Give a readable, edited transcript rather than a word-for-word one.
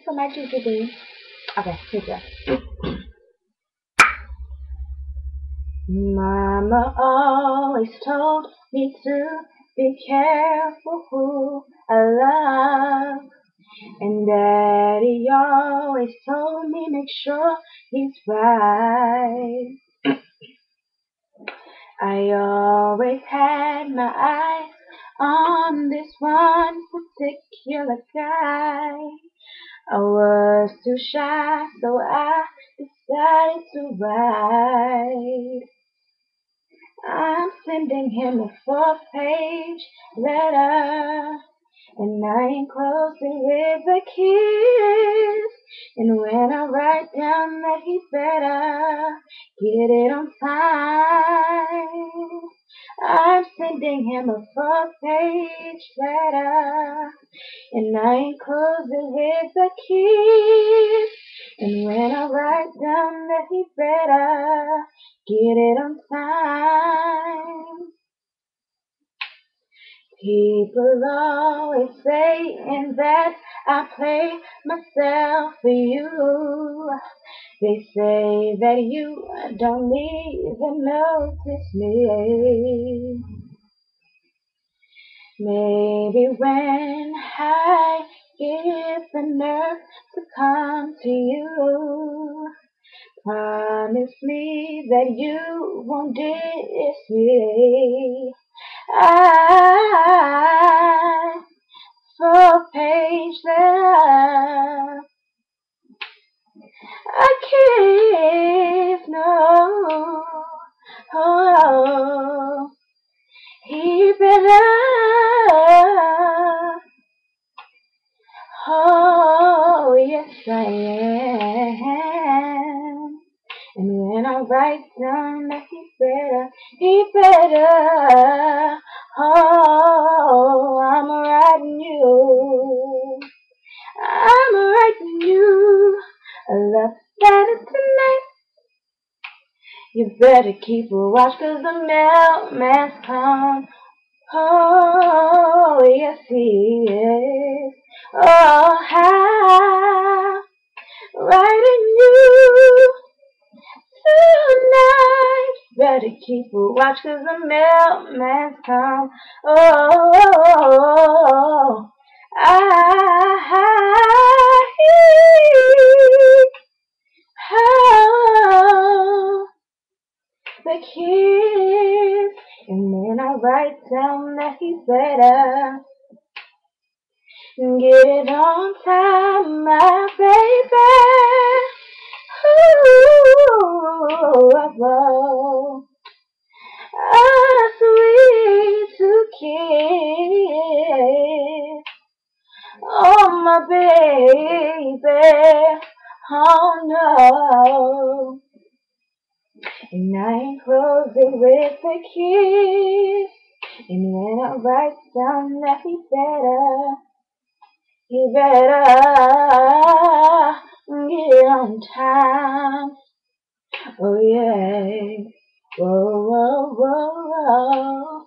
for my GGB. Okay, here we go. Mama always told me to be careful who I love. And Daddy always told me make sure he's right. I always had my eyes on this one particular guy. I was too shy, so I decided to write. I'm sending him a 4-page letter, and I enclose it with a kiss. And when I write down that he better get it on time, I'm sending him a 4-page letter, and I enclose it with a kiss. And when I write down that he better get it on time. People always saying that I play myself for you. They say that you don't even notice me. Maybe when I get the nerve to come to you, promise me that you won't diss me. I 4-page letter, a kiss, no, oh, he better, oh, yes I am. And when I write down that he better, oh, I'm writing you a love letter tonight. You better keep a watch, 'cause the mailman's come. Oh, yes he is. Oh, how writing you tonight. Better keep a watch, 'cause the mailman's come. Oh, oh, the kiss. And when I write down that he better get it on time, my baby. Ooh, a sweet to kiss. Oh, my baby. Oh, no. And I enclose it with a kiss. And when I write down that he better get on time. Oh yeah. Whoa, whoa, whoa, whoa.